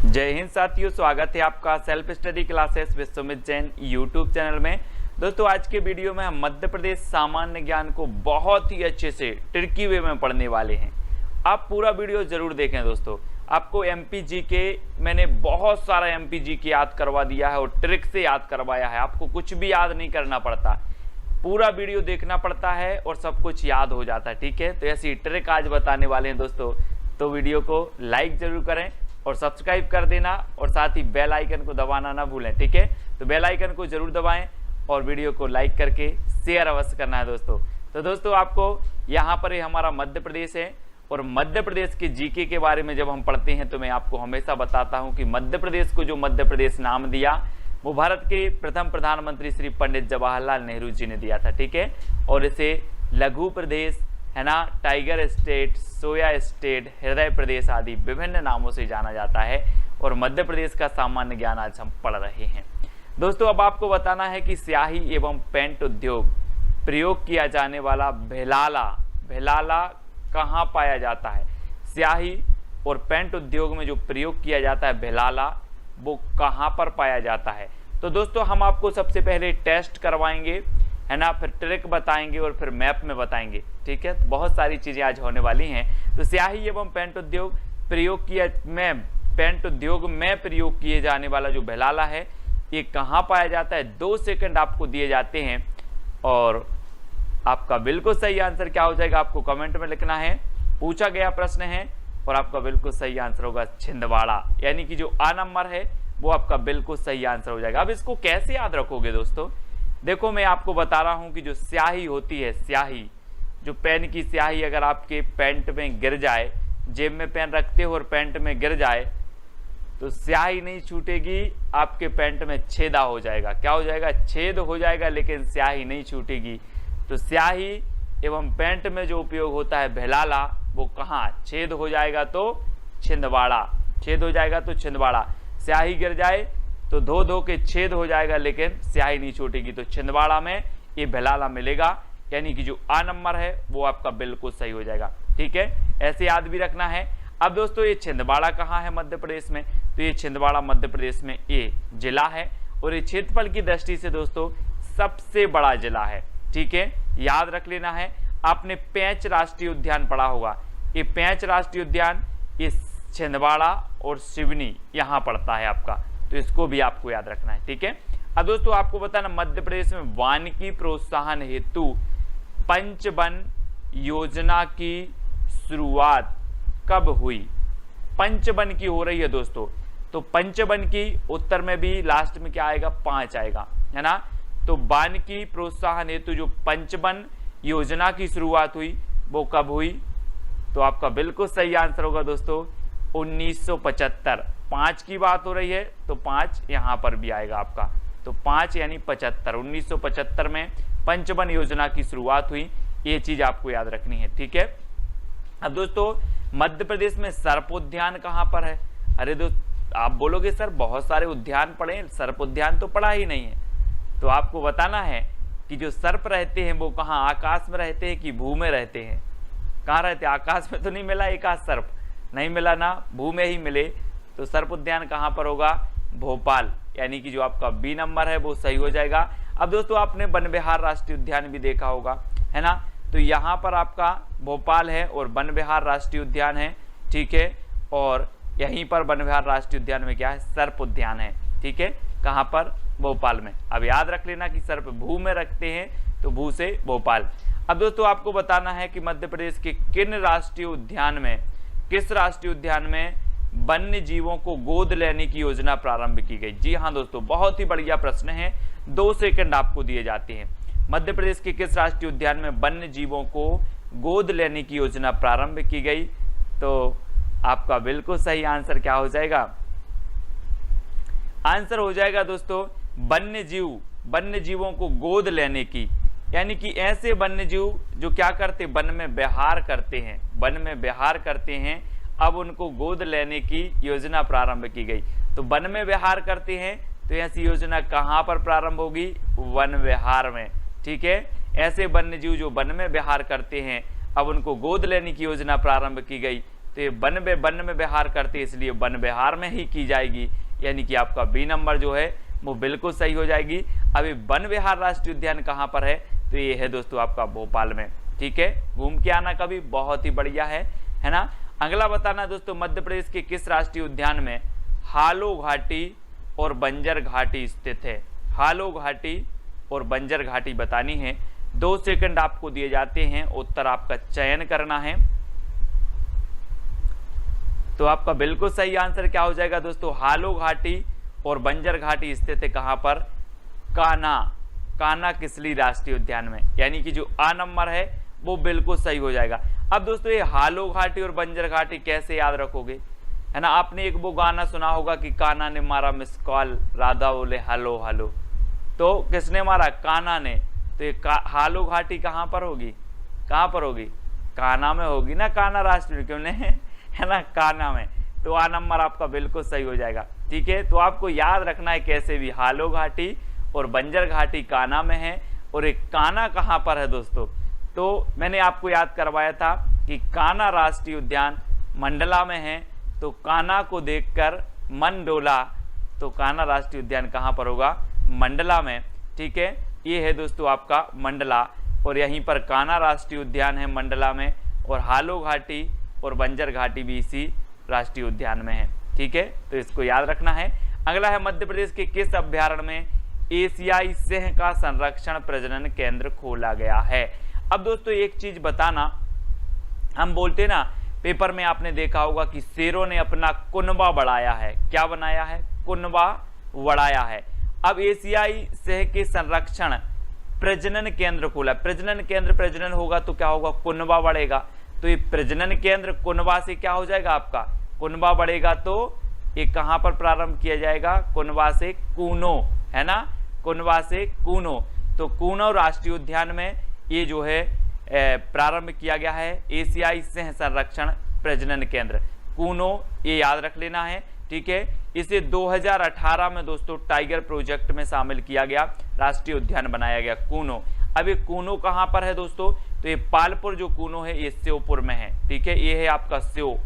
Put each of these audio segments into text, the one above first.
जय हिंद साथियों, स्वागत है आपका self study classes Vishwamit Jain YouTube channel में। दोस्तों आज के वीडियो में हम मध्य प्रदेश सामान्य ज्ञान को बहुत ही अच्छे से ट्रिकी वे में पढ़ने वाले हैं। आप पूरा वीडियो जरूर देखें दोस्तों। आपको एमपीजी के मैंने बहुत सारा एमपीजी के याद करवा दिया है और ट्रिक से याद करवाया है। आपको कुछ भी याद नहीं करना पड़ता, पूरा वीडियो देखना पड़ता है और सब कुछ याद हो जाता है। ठीक है, तो ऐसी ट्रिक आज बताने वाले हैं दोस्तों। तो वीडियो को लाइक जरूर करें और सब्सक्राइब कर देना और साथ ही बेल आइकन को दबाना ना भूलें। ठीक है, तो बेल आइकन को जरूर दबाएं और वीडियो को लाइक करके शेयर अवश्य करना है दोस्तों। तो दोस्तों आपको यहाँ पर ये हमारा मध्य प्रदेश है और मध्य प्रदेश के जीके के बारे में जब हम पढ़ते हैं तो मैं आपको हमेशा बताता हूँ कि मध्य प्रदेश को जो मध्य प्रदेश नाम दिया वो भारत के प्रथम प्रधानमंत्री श्री पंडित जवाहरलाल नेहरू जी ने दिया था। ठीक है, और इसे लघु प्रदेश है ना, टाइगर स्टेट, सोया स्टेट, हृदय प्रदेश आदि विभिन्न नामों से जाना जाता है। और मध्य प्रदेश का सामान्य ज्ञान आज हम पढ़ रहे हैं दोस्तों। अब आपको बताना है कि स्याही एवं पेंट उद्योग प्रयोग किया जाने वाला भेलाला कहाँ पाया जाता है। स्याही और पेंट उद्योग में जो प्रयोग किया जाता है भेलाला, वो कहाँ पर पाया जाता है। तो दोस्तों हम आपको सबसे पहले टेस्ट करवाएंगे है ना, फिर ट्रिक बताएंगे और फिर मैप में बताएंगे। ठीक है, तो बहुत सारी चीजें आज होने वाली हैं। तो स्याही एवं पेंट उद्योग में प्रयोग किए जाने वाला जो भेलाला है ये कहाँ पाया जाता है। 2 सेकंड आपको दिए जाते हैं और आपका बिल्कुल सही आंसर क्या हो जाएगा आपको कमेंट में लिखना है। पूछा गया प्रश्न है और आपका बिल्कुल सही आंसर होगा छिंदवाड़ा, यानी कि जो आ नंबर है वो आपका बिल्कुल सही आंसर हो जाएगा। अब इसको कैसे याद रखोगे दोस्तों, देखो मैं आपको बता रहा हूं कि जो स्याही होती है, स्याही जो पेन की स्याही अगर आपके पैंट में गिर जाए, जेब में पेन रखते हो और पैंट में गिर जाए तो स्याही नहीं छूटेगी, आपके पैंट में छेदा हो जाएगा। क्या हो जाएगा? छेद हो जाएगा, लेकिन स्याही नहीं छूटेगी। तो स्याही एवं पेंट में जो उपयोग होता है भेलाला, वो कहाँ छेद हो जाएगा तो छिंदवाड़ा, छेद हो जाएगा तो छिंदवाड़ा। स्याही गिर जाए तो धो के छेद हो जाएगा, लेकिन स्याही नहीं छूटेगी। तो छिंदवाड़ा में ये भेलाला मिलेगा, यानी कि जो आ नंबर है वो आपका बिल्कुल सही हो जाएगा। ठीक है, ऐसे याद भी रखना है। अब दोस्तों ये छिंदवाड़ा कहाँ है मध्य प्रदेश में, तो ये छिंदवाड़ा मध्य प्रदेश में ये जिला है और ये क्षेत्रफल की दृष्टि से दोस्तों सबसे बड़ा जिला है। ठीक है, याद रख लेना है। आपने पेंच राष्ट्रीय उद्यान पढ़ा होगा, ये पेंच राष्ट्रीय उद्यान ये छिंदवाड़ा और सिवनी यहाँ पड़ता है आपका, तो इसको भी आपको याद रखना है। ठीक है, अब दोस्तों आपको बताना मध्य प्रदेश में वानिकी प्रोत्साहन हेतु पंचवन योजना की शुरुआत कब हुई। पंचवन की हो रही है दोस्तों, तो पंचवन की उत्तर में भी लास्ट में क्या आएगा? 5 आएगा, है ना। तो वानिकी प्रोत्साहन हेतु जो पंचवन योजना की शुरुआत हुई वो कब हुई, तो आपका बिल्कुल सही आंसर होगा दोस्तों 1975। 5 की बात हो रही है तो 5 यहां पर भी आएगा आपका, तो 5 यानी 75। 1975 में पंचवन योजना की शुरुआत हुई, ये चीज आपको याद रखनी है। ठीक है, अब दोस्तों मध्य प्रदेश में सर्पोद्यान कहां पर है। अरे दोस्त आप बोलोगे सर बहुत सारे उद्यान पढ़े, सर्प उद्यान तो पढ़ा ही नहीं है। तो आपको बताना है कि जो सर्प रहते हैं वो कहाँ, आकाश में रहते हैं कि भू में रहते हैं। कहाँ रहते हैं? आकाश में तो नहीं मिला एक आध सर्प, नहीं मिला ना, भू में ही मिले। तो सर्प उद्यान कहाँ पर होगा? भोपाल, यानी कि जो आपका बी नंबर है वो सही हो जाएगा। अब दोस्तों आपने वन विहार राष्ट्रीय उद्यान भी देखा होगा, है ना, तो यहाँ पर आपका भोपाल है और वन विहार राष्ट्रीय उद्यान है। ठीक है, और यहीं पर वन विहार राष्ट्रीय उद्यान में क्या है? सर्प उद्यान है। ठीक है, कहाँ पर? भोपाल में। अब याद रख लेना कि सर्प भू में रखते हैं, तो भू से भोपाल। अब दोस्तों आपको बताना है कि मध्य प्रदेश के किस राष्ट्रीय उद्यान में वन्य जीवों को गोद लेने की योजना प्रारंभ की गई। जी हाँ दोस्तों, बहुत ही बढ़िया प्रश्न है। 2 सेकंड आपको दिए जाते हैं। मध्य प्रदेश के किस राष्ट्रीय उद्यान में वन्य जीवों को गोद लेने की योजना प्रारंभ की गई, तो आपका बिल्कुल सही आंसर क्या हो जाएगा? आंसर हो जाएगा दोस्तों वन्य जीवों को गोद लेने की, यानी कि ऐसे वन्य जीव जो क्या करते, वन में विहार करते हैं, अब उनको गोद लेने की योजना प्रारंभ की गई। तो वन में विहार करते हैं तो ऐसी योजना कहां पर प्रारंभ होगी? वन विहार में। ठीक है, ऐसे वन्य जीव जो वन में विहार करते हैं अब उनको गोद लेने की योजना प्रारंभ की गई, तो ये वन में विहार करते इसलिए वन विहार में ही की जाएगी, यानी कि आपका बी नंबर जो है वो बिल्कुल सही हो जाएगी। अभी वन विहार राष्ट्रीय उद्यान कहाँ पर है, तो ये है दोस्तों आपका भोपाल में। ठीक है, घूम के आना कभी, बहुत ही बढ़िया है ना। अगला बताना दोस्तों, मध्य प्रदेश के किस राष्ट्रीय उद्यान में हालो घाटी और बंजर घाटी स्थित है। हालो घाटी और बंजर घाटी बतानी है। 2 सेकंड आपको दिए जाते हैं, उत्तर आपका चयन करना है। तो आपका बिल्कुल सही आंसर क्या हो जाएगा दोस्तों, हालो घाटी और बंजर घाटी स्थित है कहां पर, कान्हा किसली राष्ट्रीय उद्यान में, यानी कि जो आ नंबर है वो बिल्कुल सही हो जाएगा। अब दोस्तों ये हालो घाटी और बंजर घाटी कैसे याद रखोगे, है ना। आपने एक वो गाना सुना होगा कि कान्हा ने मारा मिस कॉल, राधा बोले हेलो हेलो, तो किसने मारा, कान्हा ने। तो ये हालो घाटी कहाँ पर होगी, कहाँ पर होगी, कान्हा में होगी ना, कान्हा राष्ट्रीय क्यों नहीं है ना, कान्हा में। तो आ नंबर आपका बिल्कुल सही हो जाएगा। ठीक है, तो आपको याद रखना है कैसे भी, हालो घाटी और बंजर घाटी कान्हा में है, और एक कान्हा कहाँ पर है दोस्तों, तो मैंने आपको याद करवाया था कि कान्हा राष्ट्रीय उद्यान मंडला में है। तो कान्हा को देखकर मन डोला, तो कान्हा राष्ट्रीय उद्यान कहाँ पर होगा, मंडला में। ठीक है, ये है दोस्तों आपका मंडला, और यहीं पर कान्हा राष्ट्रीय उद्यान है मंडला में, और हालो घाटी और बंजर घाटी भी इसी राष्ट्रीय उद्यान में है। ठीक है, तो इसको याद रखना है। अगला है, मध्य प्रदेश के किस अभ्यारण्य में एशियाई सिंह का संरक्षण प्रजनन केंद्र खोला गया है। अब दोस्तों एक चीज बताना, हम बोलते ना पेपर में आपने देखा होगा कि शेरों ने अपना कुनबा बढ़ाया है, क्या बनाया है, कुनबा बढ़ाया है। अब एशियाई सिंह के संरक्षण प्रजनन केंद्र खोला, प्रजनन केंद्र, प्रजनन होगा तो क्या होगा, कुनबा बढ़ेगा। तो ये प्रजनन केंद्र कुनबा से क्या हो जाएगा आपका, कुनबा बढ़ेगा तो ये कहां पर प्रारंभ किया जाएगा, कुनबा से कूनो, है ना, कुनबा से कूनो। तो कूनो राष्ट्रीय उद्यान में ये जो है प्रारंभ किया गया है एशियाई सिंह संरक्षण प्रजनन केंद्र, कूनो, ये याद रख लेना है। ठीक है, इसे 2018 में दोस्तों टाइगर प्रोजेक्ट में शामिल किया गया, राष्ट्रीय उद्यान बनाया गया कूनो। अब ये कूनो कहां पर है दोस्तों, तो ये पालपुर जो कूनो है ये श्योपुर में है। ठीक है, ये है आपका श्यो,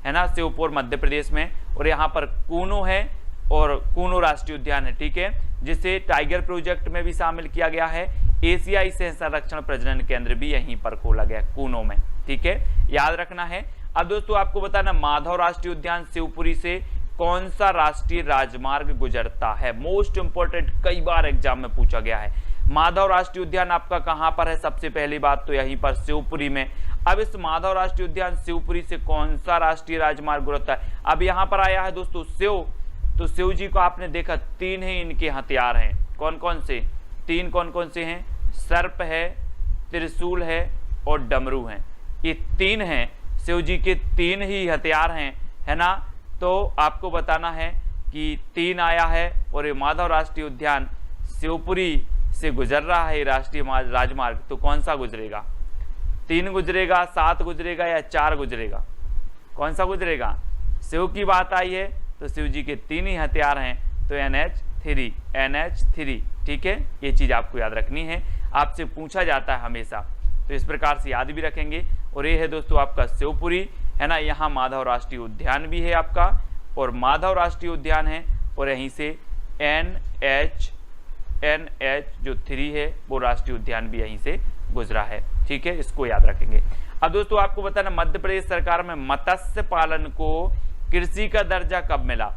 है ना, श्योपुर मध्य प्रदेश में, और यहाँ पर कूनो है और कूनो राष्ट्रीय उद्यान है। ठीक है, जिसे टाइगर प्रोजेक्ट में भी शामिल किया गया है। एशियाई सिंह संरक्षण प्रजनन केंद्र भी यहीं पर खोला गया कूनो में। ठीक है, याद रखना है। अब दोस्तों आपको बताना, माधव राष्ट्रीय उद्यान शिवपुरी से कौन सा राष्ट्रीय राजमार्ग गुजरता है, मोस्ट इंपोर्टेंट, कई बार एग्जाम में पूछा गया है। माधव राष्ट्रीय उद्यान आपका कहां पर है, सबसे पहली बात तो यहीं पर शिवपुरी में। अब इस माधव राष्ट्रीय उद्यान शिवपुरी से कौन सा राष्ट्रीय राजमार्ग गुजरता है। अब यहां पर आया है दोस्तों शिव, तो शिव जी को आपने देखा 3 ही इनके हथियार हैं, कौन कौन से, 3 कौन कौन से हैं, सर्प है, त्रिशूल है और डमरू हैं। ये 3 हैं, शिव जी के 3 ही हथियार हैं, है ना। तो आपको बताना है कि 3 आया है, और ये माधव राष्ट्रीय उद्यान शिवपुरी से गुजर रहा है राष्ट्रीय राजमार्ग, तो कौन सा गुजरेगा, 3 गुजरेगा, 7 गुजरेगा या 4 गुजरेगा, कौन सा गुजरेगा। शिव की बात आई है तो शिव जी के 3 ही हथियार हैं, तो NH3। ठीक है, ये चीज आपको याद रखनी है, आपसे पूछा जाता है हमेशा, तो इस प्रकार से याद भी रखेंगे। और ये है दोस्तों आपका शिवपुरी, है ना, यहाँ माधव राष्ट्रीय उद्यान भी है आपका, और माधव राष्ट्रीय उद्यान है, और यहीं से NH जो 3 है वो राष्ट्रीय उद्यान भी यहीं से गुजरा है। ठीक है, इसको याद रखेंगे। अब दोस्तों आपको बताना, मध्य प्रदेश सरकार में मत्स्य पालन को कृषि का दर्जा कब मिला।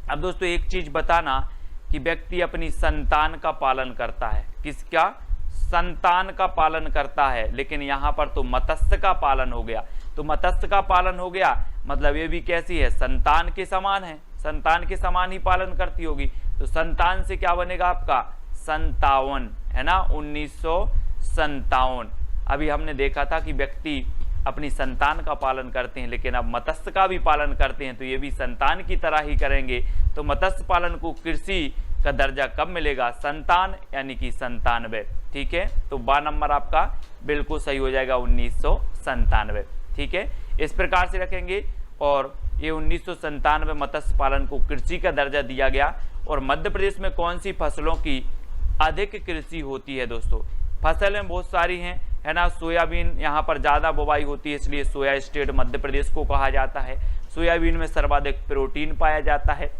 अब दोस्तों एक चीज बताना कि व्यक्ति अपनी संतान का पालन करता है, किसका, संतान का पालन करता है, लेकिन यहाँ पर तो मत्स्य का पालन हो गया। तो मत्स्य का पालन हो गया मतलब ये भी कैसी है, संतान के समान है, संतान के समान ही पालन करती होगी। तो संतान से क्या बनेगा आपका, 57, है ना, 1957। अभी हमने देखा था कि व्यक्ति अपनी संतान का पालन करते हैं, लेकिन अब मत्स्य का भी पालन करते हैं, तो ये भी संतान की तरह ही करेंगे। तो मत्स्य पालन को कृषि का दर्जा कब मिलेगा, संतान, यानी कि 97। ठीक है, तो 12 नंबर आपका बिल्कुल सही हो जाएगा, 1997। ठीक है, इस प्रकार से रखेंगे। और ये 1997 मत्स्य पालन को कृषि का दर्जा दिया गया। और मध्य प्रदेश में कौन सी फसलों की अधिक कृषि होती है दोस्तों, फसलें बहुत सारी हैं, है ना। सोयाबीन यहाँ पर ज़्यादा बुवाई होती है, इसलिए सोया स्टेट मध्य प्रदेश को कहा जाता है। सोयाबीन में सर्वाधिक प्रोटीन पाया जाता है।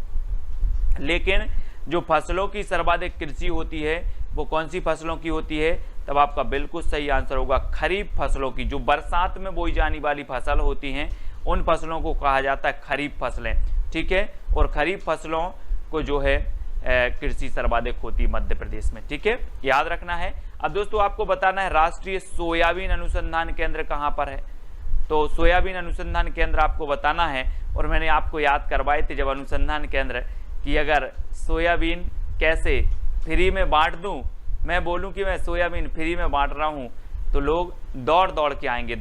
लेकिन जो फसलों की सर्वाधिक कृषि होती है वो कौन सी फसलों की होती है? तब आपका बिल्कुल सही आंसर होगा खरीफ फसलों की। जो बरसात में बोई जाने वाली फसल होती हैं उन फसलों को कहा जाता है खरीफ फसलें, ठीक है। और खरीफ फसलों को जो है कृषि सर्वाधिक होती है मध्य प्रदेश में, ठीक है, याद रखना है। अब दोस्तों आपको बताना है राष्ट्रीय सोयाबीन अनुसंधान केंद्र कहाँ पर है। तो सोयाबीन अनुसंधान केंद्र आपको बताना है। और मैंने आपको याद करवाए थे जब अनुसंधान केंद्र कि अगर सोयाबीन कैसे फ्री में बांट दूं, मैं बोलूं कि मैं सोयाबीन फ्री में बांट रहा हूं तो लोग दौड़ दौड़ के आएंगे,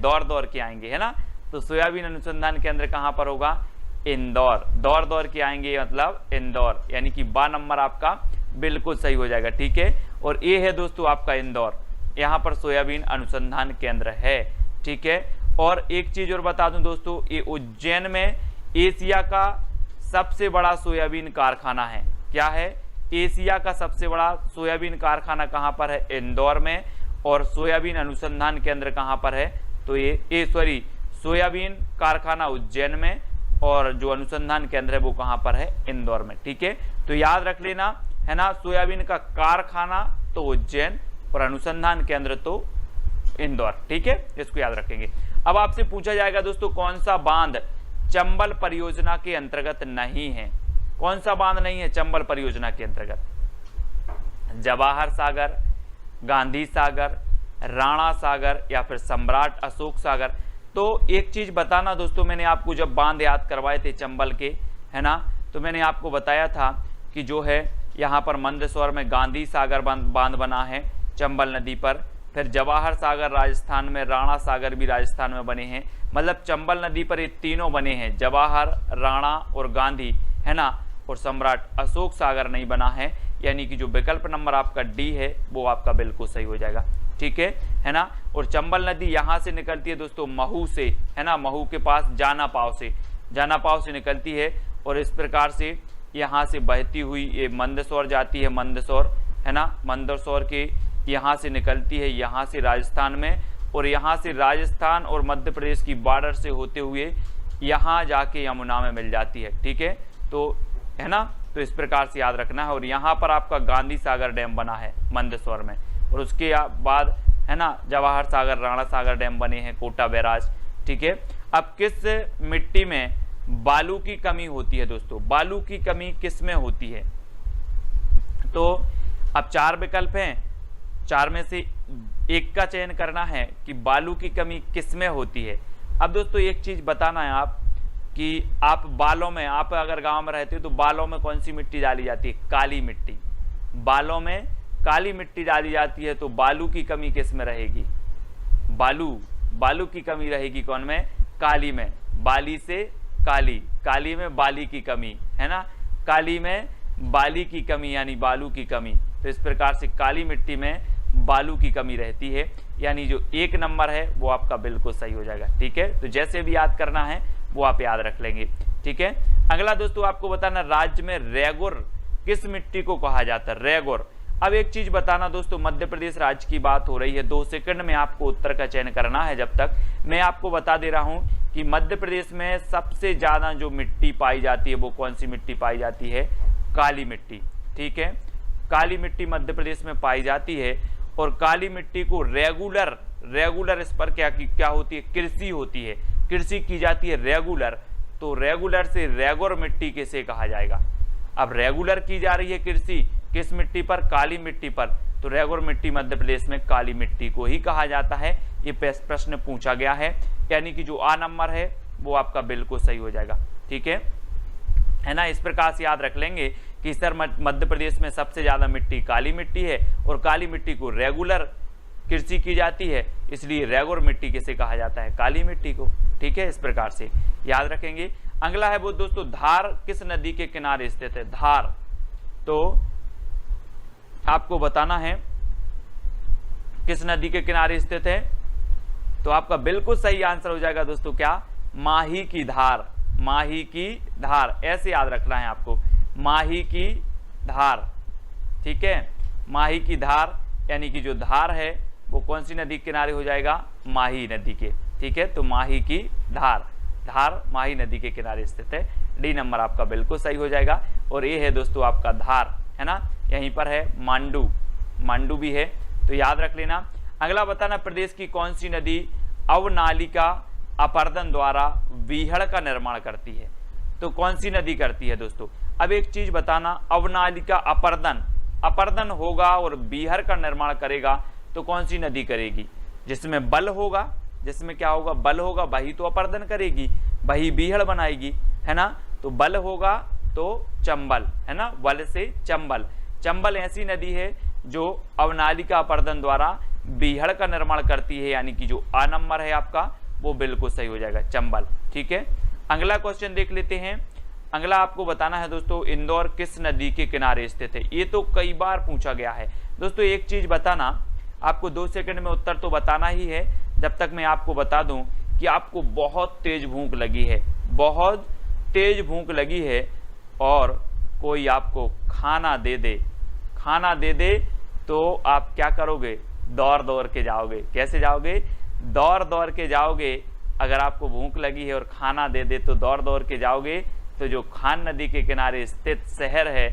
है ना। तो सोयाबीन अनुसंधान केंद्र कहां पर होगा? इंदौर। दौड़ के आएंगे मतलब इंदौर, यानी कि 12 नंबर आपका बिल्कुल सही हो जाएगा, ठीक है। और ये है दोस्तों आपका इंदौर, यहाँ पर सोयाबीन अनुसंधान केंद्र है, ठीक है। और एक चीज और बता दूं दोस्तों, ये उज्जैन में एशिया का सबसे बड़ा सोयाबीन कारखाना है। क्या है? एशिया का सबसे बड़ा सोयाबीन कारखाना कहाँ पर है? इंदौर में। और सोयाबीन अनुसंधान केंद्र कहाँ पर है? तो ये सोयाबीन कारखाना उज्जैन में और जो अनुसंधान केंद्र है वो कहाँ पर है? इंदौर में, ठीक है। तो याद रख लेना, है ना। सोयाबीन का कारखाना तो उज्जैन और अनुसंधान केंद्र तो इंदौर, ठीक है, इसको याद रखेंगे। अब आपसे पूछा जाएगा दोस्तों कौन सा बांध चंबल परियोजना के अंतर्गत नहीं है? कौन सा बांध नहीं है चंबल परियोजना के अंतर्गत? जवाहर सागर, गांधी सागर, राणा सागर या फिर सम्राट अशोक सागर। तो एक चीज बताना दोस्तों, मैंने आपको जब बांध याद करवाए थे चंबल के, है ना, तो मैंने आपको बताया था कि जो है यहाँ पर मंदसौर में गांधी सागर बांध बना है चंबल नदी पर। फिर जवाहर सागर राजस्थान में, राणा सागर भी राजस्थान में बने हैं। मतलब चंबल नदी पर ये तीनों बने हैं, जवाहर, राणा और गांधी, है ना। और सम्राट अशोक सागर नहीं बना है, यानी कि जो विकल्प नंबर आपका डी है वो आपका बिल्कुल सही हो जाएगा, ठीक है ना। और चंबल नदी यहाँ से निकलती है दोस्तों महू से, है ना, महू के पास जाना पाव से निकलती है। और इस प्रकार से यहाँ से बहती हुई ये मंदसौर जाती है, मंदसौर, है ना, मंदसौर के यहाँ से निकलती है यहाँ से राजस्थान में, और यहाँ से राजस्थान और मध्य प्रदेश की बॉर्डर से होते हुए यहाँ जाके यमुना में मिल जाती है, ठीक है। तो है ना, तो इस प्रकार से याद रखना है। और यहाँ पर आपका गांधी सागर डैम बना है मंदसौर में, और उसके बाद है ना जवाहर सागर, राणा सागर डैम बने हैं, कोटा बैराज, ठीक है। अब किस मिट्टी में बालू की कमी होती है दोस्तों? बालू की कमी किस में होती है? तो अब 4 विकल्प हैं, 4 में से एक का चयन करना है कि बालू की कमी किस में होती है। अब दोस्तों एक चीज बताना है आप कि आप बालों में, आप अगर गांव में रहते हो तो बालों में कौन सी मिट्टी डाली जाती है? काली मिट्टी। बालों में काली मिट्टी डाली जाती है, तो बालू की कमी किस में रहेगी? बालू की कमी रहेगी कौन में? काली में। बाली से काली में बाली की कमी, है ना, काली में बाली की कमी यानी बालू की कमी। तो इस प्रकार से काली मिट्टी में बालू की कमी रहती है, यानी जो 1 नंबर है वो आपका बिल्कुल सही हो जाएगा, ठीक है। तो जैसे भी याद करना है वो आप याद रख लेंगे, ठीक है। अगला दोस्तों आपको बताना, राज्य में रेगुर किस मिट्टी को कहा जाता है? रेगुर। अब एक चीज बताना दोस्तों, मध्य प्रदेश राज्य की बात हो रही है, 2 सेकंड में आपको उत्तर का चयन करना है। जब तक मैं आपको बता दे रहा हूं कि मध्य प्रदेश में सबसे ज्यादा जो मिट्टी पाई जाती है वो कौन सी मिट्टी पाई जाती है? काली मिट्टी, ठीक है। काली मिट्टी मध्य प्रदेश में पाई जाती है, और काली मिट्टी को रेगुलर इस पर क्या होती है? कृषि होती है, कृषि की जाती है रेगुलर। तो रेगुलर से रेगुर मिट्टी किसे कहा जाएगा? अब रेगुलर की जा रही है कृषि किस मिट्टी पर? काली मिट्टी पर। तो रेगुर मिट्टी मध्य प्रदेश में काली मिट्टी को ही कहा जाता है। ये प्रश्न पूछा गया है, यानी कि जो आ नंबर है वो आपका बिल्कुल सही हो जाएगा, ठीक है ना। इस प्रकार से याद रख लेंगे कि सर मध्य प्रदेश में सबसे ज्यादा मिट्टी काली मिट्टी है, और काली मिट्टी को रेगुलर कृषि की जाती है, इसलिए रेगुलर मिट्टी किसे कहा जाता है? काली मिट्टी को, ठीक है। इस प्रकार से याद रखेंगे। अगला है वो दोस्तों, धार किस नदी के किनारे स्थित है? धार, तो आपको बताना है किस नदी के किनारे स्थित है। तो आपका बिल्कुल सही आंसर हो जाएगा दोस्तों क्या? माही की धार। माही की धार, ऐसे याद रखना है आपको, माही की धार, ठीक है। माही की धार यानी कि जो धार है वो कौन सी नदी के किनारे हो जाएगा? माही नदी के। ठीक है, तो माही की धार, धार माही नदी के किनारे स्थित है। डी नंबर आपका बिल्कुल सही हो जाएगा। और ये है दोस्तों आपका धार, है ना, यहीं पर है। मांडू, मांडू भी है, तो याद रख लेना। अगला बताना, प्रदेश की कौन सी नदी अवनालिका अपर्दन द्वारा बीहड़ का निर्माण करती है? तो कौन सी नदी करती है दोस्तों? अब एक चीज बताना, अवनालिका अपर्दन, अपर्दन होगा और बीहड़ का निर्माण करेगा तो कौन सी नदी करेगी? जिसमें बल होगा, जिसमें क्या होगा? बल होगा, वही तो अपर्दन करेगी, वही बीहड़ बनाएगी, है ना। तो बल होगा तो चंबल, है ना, बल से चंबल। चंबल ऐसी नदी है जो अवनालिका अपर्दन द्वारा बीहड़ का निर्माण करती है, यानी कि जो आ नंबर है आपका वो बिल्कुल सही हो जाएगा, चंबल। ठीक है, अगला क्वेश्चन देख लेते हैं। अगला आपको बताना है दोस्तों, इंदौर किस नदी के किनारे स्थित है? ये तो कई बार पूछा गया है दोस्तों। एक चीज बताना, आपको 2 सेकंड में उत्तर तो बताना ही है। जब तक मैं आपको बता दूं कि आपको बहुत तेज भूख लगी है, बहुत तेज भूख लगी है और कोई आपको खाना दे दे, खाना दे दे, तो आप क्या करोगे? दौड़ दौड़ के जाओगे। कैसे जाओगे? दौड़ दौड़ के जाओगे। अगर आपको भूख लगी है और खाना दे दे तो दौड़ दौड़ के जाओगे। तो जो खान नदी के किनारे स्थित शहर है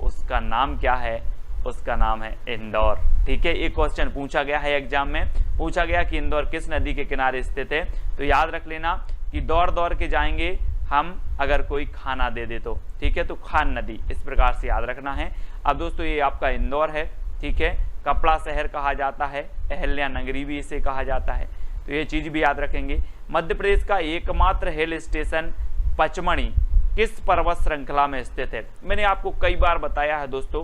उसका नाम क्या है? उसका नाम है इंदौर। ठीक है, एक क्वेश्चन पूछा गया है एग्जाम में, पूछा गया कि इंदौर किस नदी के किनारे स्थित है। तो याद रख लेना कि दौड़ दौड़ के जाएंगे हम अगर कोई खाना दे दे तो। ठीक है, तो खान नदी, इस प्रकार से याद रखना है। अब दोस्तों ये आपका इंदौर है। ठीक है, कपड़ा शहर कहा जाता है, अहल्या नगरी भी इसे कहा जाता है, तो ये चीज भी याद रखेंगे। मध्य प्रदेश का एकमात्र हिल स्टेशन पचमढ़ी किस पर्वत श्रृंखला में स्थित है? मैंने आपको कई बार बताया है दोस्तों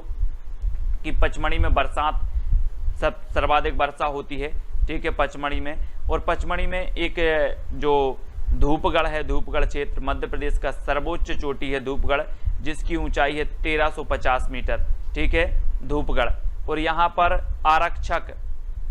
कि पचमढ़ी में बरसात सर्वाधिक वर्षा होती है। ठीक है, पचमढ़ी में, और पचमढ़ी में एक जो धूपगढ़ है, धूपगढ़ क्षेत्र मध्य प्रदेश का सर्वोच्च चोटी है धूपगढ़, जिसकी ऊंचाई है 1350 मीटर। ठीक है, धूपगढ़। और यहाँ पर आरक्षक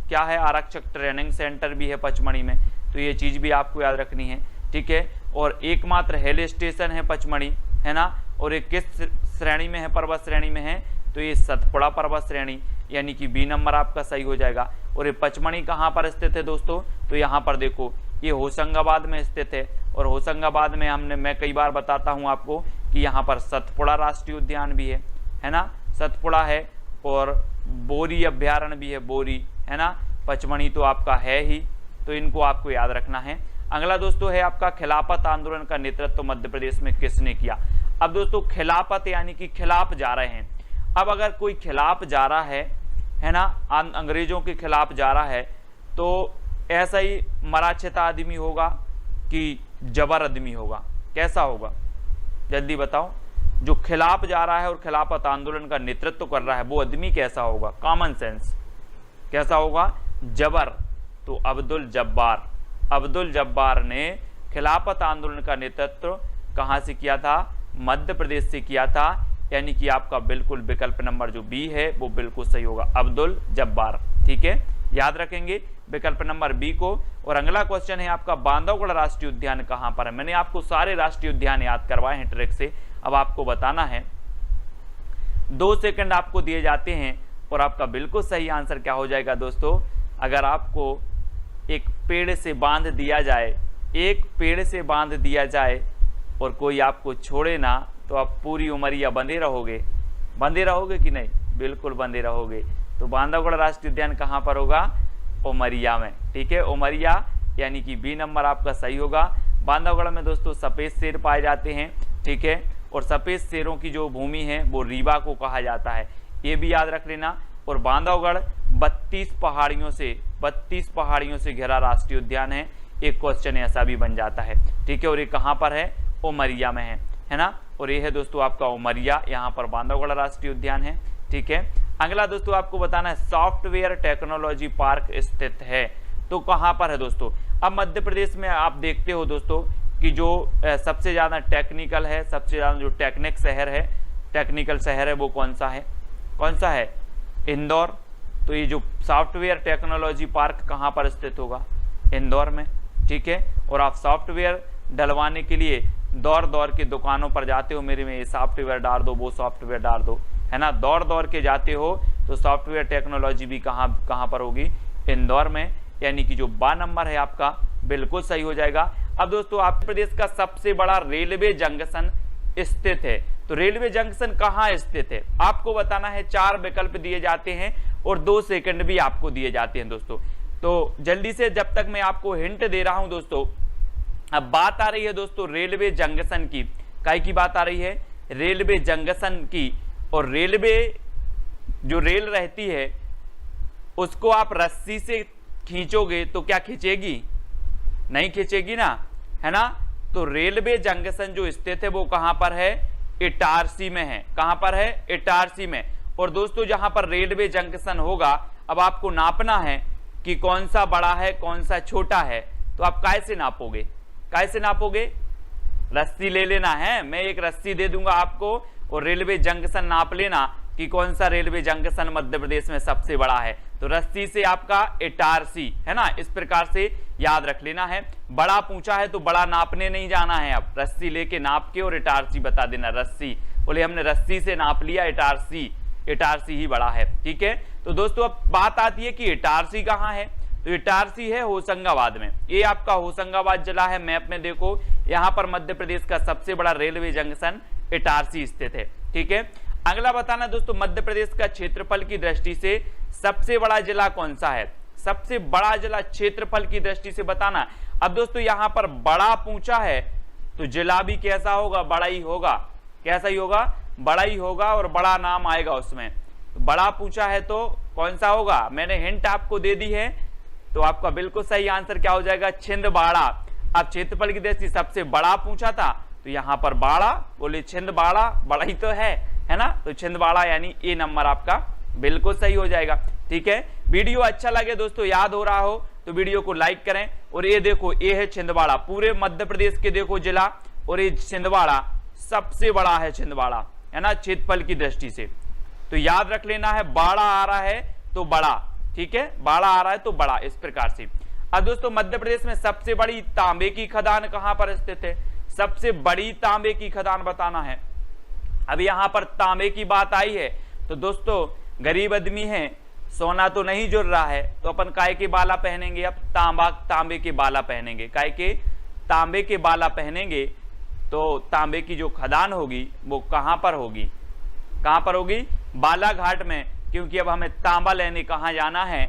क्या है? आरक्षक ट्रेनिंग सेंटर भी है पचमढ़ी में, तो ये चीज भी आपको याद रखनी है। ठीक है, और एकमात्र हिल स्टेशन है पचमढ़ी, है ना। और ये किस श्रेणी में है? पर्वत श्रेणी में है, तो ये सतपुड़ा पर्वत श्रेणी, यानी कि बी नंबर आपका सही हो जाएगा। और ये पचमढ़ी कहाँ पर स्थित है दोस्तों? तो यहाँ पर देखो, ये होशंगाबाद में स्थित है। और होशंगाबाद में मैं कई बार बताता हूँ आपको कि यहाँ पर सतपुड़ा राष्ट्रीय उद्यान भी है ना, सतपुड़ा है, और बोरी अभ्यारण्य भी है, बोरी, है ना। पचमढ़ी तो आपका है ही, तो इनको आपको याद रखना है। अगला दोस्तों है आपका, खिलाफत आंदोलन का नेतृत्व मध्य प्रदेश में किसने किया? अब दोस्तों खिलाफत यानी कि खिलाफ जा रहे हैं। अब अगर कोई खिलाफ जा रहा है ना, अंग्रेजों के खिलाफ जा रहा है, तो ऐसा ही मराठा आदमी होगा कि जबर आदमी होगा? कैसा होगा जल्दी बताओ? जो खिलाफ जा रहा है और खिलाफत आंदोलन का नेतृत्व कर रहा है वो आदमी कैसा होगा? कॉमन सेंस कैसा होगा? जबर। तो अब्दुल जब्बार, अब्दुल जब्बार ने खिलाफत आंदोलन का नेतृत्व कहां से किया था? मध्य प्रदेश से किया था, यानी कि आपका बिल्कुल विकल्प नंबर जो बी है वो बिल्कुल सही होगा, अब्दुल जब्बार। ठीक है, याद रखेंगे विकल्प नंबर बी को। और अगला क्वेश्चन है आपका, बांधवगढ़ राष्ट्रीय उद्यान कहां पर है? मैंने आपको सारे राष्ट्रीय उद्यान याद करवाए हैं ट्रिक से, अब आपको बताना है। 2 सेकंड आपको दिए जाते हैं और आपका बिल्कुल सही आंसर क्या हो जाएगा दोस्तों? अगर आपको एक पेड़ से बांध दिया जाए, एक पेड़ से बांध दिया जाए और कोई आपको छोड़े ना, तो आप पूरी उमरिया बंधे रहोगे। बंधे रहोगे कि नहीं? बिल्कुल बंधे रहोगे। तो बांधवगढ़ राष्ट्रीय उद्यान कहाँ पर होगा? उमरिया में। ठीक है, उमरिया, यानी कि बी नंबर आपका सही होगा। बांधवगढ़ में दोस्तों सफेद शेर पाए जाते हैं। ठीक है, और सफेद शेरों की जो भूमि है वो रीवा को कहा जाता है, ये भी याद रख लेना। और बांधवगढ़ 32 पहाड़ियों से घिरा राष्ट्रीय उद्यान है। एक क्वेश्चन ऐसा भी बन जाता है। ठीक है, और ये कहाँ पर है? उमरिया में है ना। और ये है दोस्तों आपका उमरिया, यहाँ पर बांधवगढ़ राष्ट्रीय उद्यान है। ठीक है, अगला दोस्तों आपको बताना है, सॉफ्टवेयर टेक्नोलॉजी पार्क स्थित है, तो कहाँ पर है दोस्तों? अब मध्य प्रदेश में आप देखते हो दोस्तों कि जो सबसे ज्यादा टेक्निकल है, सबसे ज्यादा जो टेक्निकल शहर है वो कौन सा है? कौन सा है? इंदौर। तो ये जो सॉफ्टवेयर टेक्नोलॉजी पार्क कहाँ पर स्थित होगा? इंदौर में। ठीक है, और आप सॉफ्टवेयर डलवाने के लिए दौड़ दौड़ के दुकानों पर जाते हो, मेरे में ये सॉफ्टवेयर डाल दो, वो सॉफ्टवेयर डाल दो, है ना। दौड़ दौड़ के जाते हो तो सॉफ्टवेयर टेक्नोलॉजी भी कहाँ पर होगी? इंदौर में, यानी कि जो बा नंबर है आपका बिल्कुल सही हो जाएगा। अब दोस्तों आप प्रदेश का सबसे बड़ा रेलवे जंक्शन स्थित है, तो रेलवे जंक्शन कहाँ स्थित है आपको बताना है। 4 विकल्प दिए जाते हैं और 2 सेकंड भी आपको दिए जाते हैं दोस्तों। तो जल्दी से, जब तक मैं आपको हिंट दे रहा हूं दोस्तों, अब बात आ रही है दोस्तों रेलवे जंक्शन की। काय की बात आ रही है? रेलवे जंक्शन की। और रेलवे जो रेल रहती है उसको आप रस्सी से खींचोगे तो क्या खींचेगी? नहीं खींचेगी ना, है ना। तो रेलवे जंक्शन जो स्थित है वो कहां पर है? इटारसी में है। कहां पर है? इटारसी में। और दोस्तों जहां पर रेलवे जंक्शन होगा, अब आपको नापना है कि कौन सा बड़ा है कौन सा छोटा है। तो आप कैसे नापोगे? कैसे नापोगे? रस्सी ले लेना है, मैं एक रस्सी दे दूंगा आपको और रेलवे जंक्शन नाप लेना कि कौन सा रेलवे जंक्शन मध्य प्रदेश में सबसे बड़ा है। तो रस्सी से आपका इटारसी, है ना, इस प्रकार से याद रख लेना है। बड़ा पूछा है तो बड़ा नापने नहीं जाना है, अब रस्सी लेके नाप के और इटारसी बता देना। रस्सी बोले हमने रस्सी से नाप लिया, इटारसी ही बड़ा है, ठीक है। तो दोस्तों अब बात आती है कि इटारसी कहाँ है। तो इटारसी है होशंगाबाद में। ये आपका होशंगाबाद जिला है। मैप में देखो, यहाँ पर मध्य प्रदेश का सबसे बड़ा रेलवे जंक्शन इटारसी स्थित है, ठीक है। अगला बताना दोस्तों, मध्य प्रदेश का क्षेत्रफल की दृष्टि से सबसे बड़ा जिला कौन सा है? सबसे बड़ा जिला क्षेत्रफल की दृष्टि से बताना। अब दोस्तों यहाँ पर बड़ा पूछा है तो जिला भी कैसा होगा? बड़ा ही होगा। कैसा ही होगा? बड़ा ही होगा और बड़ा नाम आएगा उसमें। तो बड़ा पूछा है तो कौन सा होगा? मैंने हिंट आपको दे दी है, तो आपका बिल्कुल सही आंसर क्या हो जाएगा? छिंदवाड़ा। अब क्षेत्रफल की दृष्टि सबसे बड़ा पूछा था तो यहाँ पर बाड़ा, बोले छिंदवाड़ा बड़ा ही तो है ना। तो छिंदवाड़ा यानी ए नंबर आपका बिल्कुल सही हो जाएगा, ठीक है। वीडियो अच्छा लगे दोस्तों, याद हो रहा हो तो वीडियो को लाइक करें। और ये देखो, ये है छिंदवाड़ा, पूरे मध्य प्रदेश के देखो जिला, और ये छिंदवाड़ा सबसे बड़ा है, छिंदवाड़ा, है ना, क्षेत्रफल की दृष्टि से। तो याद रख लेना है, बाड़ा आ रहा है तो बड़ा, ठीक है, बाड़ा आ रहा है तो बड़ा, इस प्रकार से। अब दोस्तों मध्य प्रदेश में सबसे बड़ी तांबे की खदान कहां पर स्थित है? सबसे बड़ी तांबे की खदान बताना है। अब यहां पर तांबे की बात आई है तो दोस्तों गरीब आदमी है, सोना तो नहीं जुड़ रहा है, तो अपन काय के बाला पहनेंगे? अब तांबे के बाला पहनेंगे। काय के? तांबे के बाला पहनेंगे। तो तांबे की जो खदान होगी वो कहां पर होगी? कहां पर होगी? बालाघाट में, क्योंकि अब हमें तांबा लेने कहां जाना है?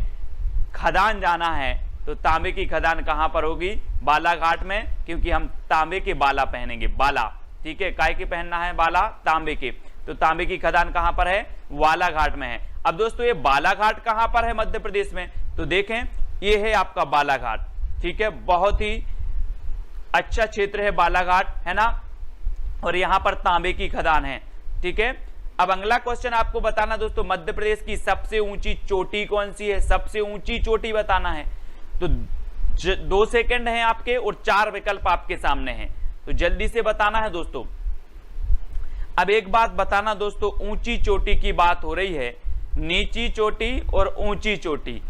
खदान जाना है। तो तांबे की खदान कहां पर होगी? बालाघाट में, क्योंकि हम तांबे के बाला पहनेंगे, बाला, ठीक है। काय के पहनना है? बाला, तांबे के। तो तांबे की खदान कहां पर है? बालाघाट में है। अब दोस्तों ये बालाघाट कहां पर है मध्य प्रदेश में? तो देखें, ये है आपका बालाघाट, ठीक है। बहुत ही अच्छा क्षेत्र है बालाघाट, है ना। और यहां पर तांबे की खदान है, ठीक है। अब अगला क्वेश्चन आपको बताना दोस्तों, मध्य प्रदेश की सबसे ऊंची चोटी कौन सी है? सबसे ऊंची चोटी बताना है। तो 2 सेकंड है आपके और 4 विकल्प आपके सामने हैं, तो जल्दी से बताना है दोस्तों। अब एक बात बताना दोस्तों, ऊंची चोटी की बात हो रही है, नीची चोटी और ऊंची चोटी।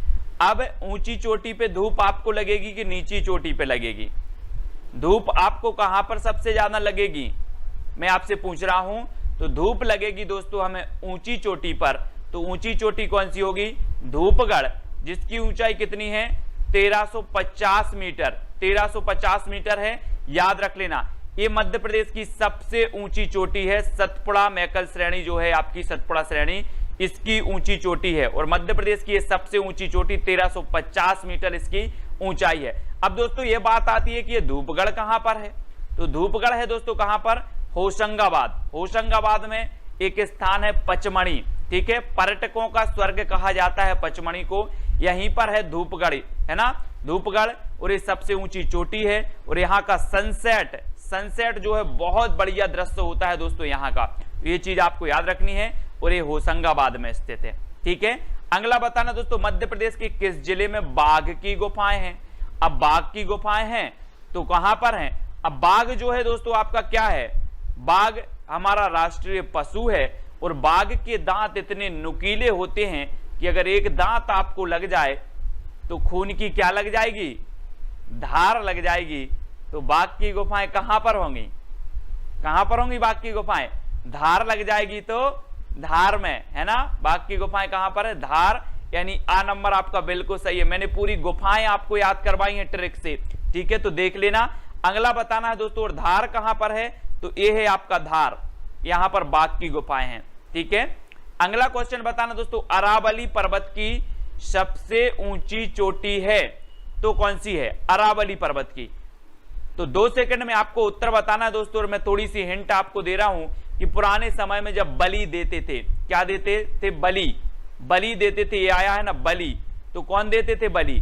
अब ऊंची चोटी पे धूप आपको लगेगी कि नीची चोटी पे लगेगी? धूप आपको कहां पर सबसे ज्यादा लगेगी, मैं आपसे पूछ रहा हूं। तो धूप लगेगी दोस्तों हमें ऊंची चोटी पर। तो ऊंची चोटी कौन सी होगी? धूपगढ़, जिसकी ऊंचाई कितनी है? 1350 मीटर। 1350 मीटर है, याद रख लेना। ये मध्य प्रदेश की सबसे ऊंची चोटी है। सतपुड़ा मैकल श्रेणी जो है आपकी, सतपुड़ा श्रेणी, इसकी ऊंची चोटी है। और मध्य प्रदेश की ये सबसे ऊंची चोटी 1350 मीटर इसकी ऊंचाई है। अब दोस्तों ये बात आती है कि ये धूपगढ़ कहां पर है? तो धूपगढ़ है दोस्तों कहां पर? होशंगाबाद। होशंगाबाद में एक स्थान है पचमढ़ी, ठीक है। पर्यटकों का स्वर्ग कहा जाता है पचमढ़ी को, यहीं पर है धूपगढ़, है ना, धूपगढ़। और ये सबसे ऊंची चोटी है। और यहाँ का सनसेट जो है बहुत बढ़िया दृश्य होता है दोस्तों यहाँ का, ये चीज आपको याद रखनी है। और ये होशंगाबाद में स्थित है, ठीक है। अगला बताना दोस्तों, मध्य प्रदेश के किस जिले में बाघ की गुफाएं हैं? अब बाघ की गुफाएं हैं तो कहां पर हैं? अब बाघ जो है दोस्तों आपका क्या है? बाघ हमारा राष्ट्रीय पशु है। और बाघ के दांत इतने नुकीले होते हैं कि अगर एक दांत आपको लग जाए तो खून की क्या लग जाएगी? धार लग जाएगी। तो बाघ की गुफाएं कहां पर होंगी? कहां पर होंगी बाघ की गुफाएं? धार लग जाएगी तो धार में, है ना। बाघ की गुफाएं कहां पर है? धार, यानी आ नंबर आपका बिल्कुल सही है। मैंने पूरी गुफाएं आपको याद करवाई हैं ट्रिक से, ठीक है, तो देख लेना। अगला बताना है दोस्तों, और धार कहां पर है, तो ये है आपका धार, यहां पर बाघ की गुफाएं हैं, ठीक है। अगला क्वेश्चन बताना दोस्तों, अरावली पर्वत की सबसे ऊंची चोटी है तो कौन सी है, अरावली पर्वत की। तो 2 सेकंड में आपको उत्तर बताना है दोस्तों। और मैं थोड़ी सी हिंट आपको दे रहा हूं कि पुराने समय में जब बलि देते थे, क्या देते थे, बलि देते थे, ये आया है ना बलि, तो कौन देते थे बलि,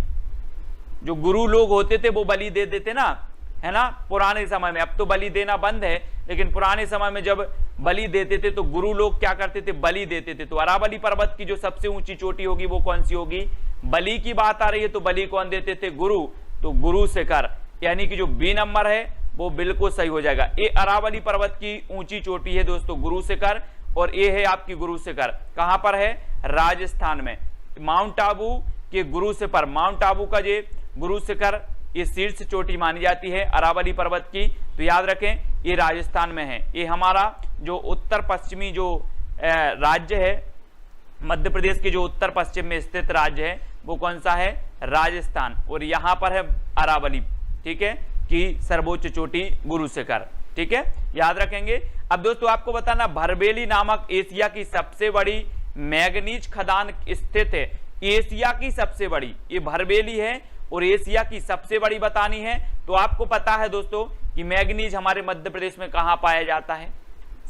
जो गुरु लोग होते थे वो बलि दे देते ना, है ना, पुराने समय में। अब तो बलि देना बंद है, लेकिन पुराने समय में जब बलि देते थे तो गुरु लोग क्या करते थे, बलि देते थे। तो अरावली पर्वत की जो सबसे ऊंची चोटी होगी वो कौन सी होगी, बलि की बात आ रही है, तो बलि कौन देते थे, गुरु, तो गुरु शिखर, यानी कि जो बी नंबर है वो बिल्कुल सही हो जाएगा। ये अरावली पर्वत की ऊंची चोटी है दोस्तों गुरु शिखर, और ये है आपकी गुरु शिखर, कहां पर है, राजस्थान में। माउंट आबू के गुरु शिखर, माउंट आबू का ये गुरु शिखर, ये शीर्ष चोटी मानी जाती है अरावली पर्वत की, तो याद रखें ये राजस्थान में है। ये हमारा जो उत्तर पश्चिमी जो राज्य है, मध्य प्रदेश के जो उत्तर पश्चिम में स्थित राज्य है वो कौन सा है, राजस्थान, और यहां पर है अरावली, ठीक है, कि सर्वोच्च चोटी गुरु शिखर, ठीक है, याद रखेंगे। अब दोस्तों आपको बताना, भरबेली नामक एशिया की सबसे बड़ी मैग्नीज खदान स्थित है, एशिया की सबसे बड़ी, ये भरबेली है और एशिया की सबसे बड़ी बतानी है। तो आपको पता है दोस्तों कि मैग्नीज हमारे मध्य प्रदेश में कहां पाया जाता है,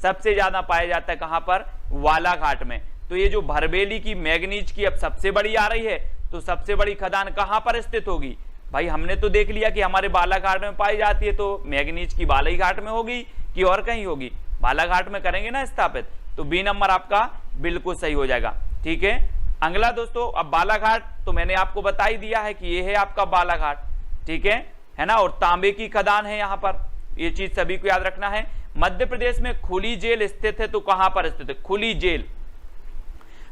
सबसे ज्यादा पाया जाता है कहां पर, वालाघाट में। तो ये जो भरबेली की मैग्नीज की अब सबसे बड़ी आ रही है, तो सबसे बड़ी खदान कहां पर स्थित होगी, भाई हमने तो देख लिया कि हमारे बालाघाट में पाई जाती है, तो मैग्नीज की बालाघाट में होगी कि और कहीं होगी, बालाघाट में करेंगे ना स्थापित, तो बी नंबर आपका बिल्कुल सही हो जाएगा, ठीक है। अगला दोस्तों, अब बालाघाट तो मैंने आपको बता ही दिया है कि ये है आपका बालाघाट, ठीक है ना, और तांबे की खदान है यहां पर, ये चीज सभी को याद रखना है। मध्य प्रदेश में खुली जेल स्थित है, तो कहां पर स्थित है, खुली जेल,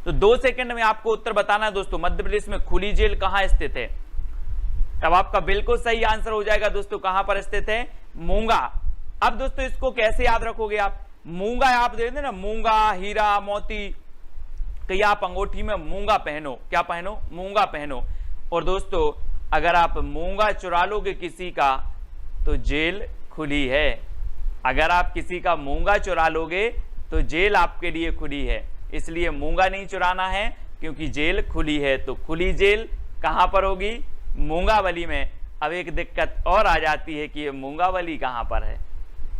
तो 2 सेकंड में आपको उत्तर बताना है दोस्तों, मध्य प्रदेश में खुली जेल कहां स्थित है। तब आपका बिल्कुल सही आंसर हो जाएगा दोस्तों, कहां पर स्थित है, मूंगा। अब दोस्तों इसको कैसे याद रखोगे आप, मूंगा आप दे देना, मूंगा, हीरा, मोती, कि आप अंगूठी में मूंगा पहनो, क्या पहनो, मूंगा पहनो। और दोस्तों अगर आप मूंगा चुरा लोगे किसी का तो जेल खुली है, अगर आप किसी का मूंगा चुरा लोगे तो जेल आपके लिए खुली है, इसलिए मूंगा नहीं चुराना है क्योंकि जेल खुली है। तो खुली जेल कहां पर होगी, मूंगावली में। अब एक दिक्कत और आ जाती है कि ये मूंगावली कहां पर है,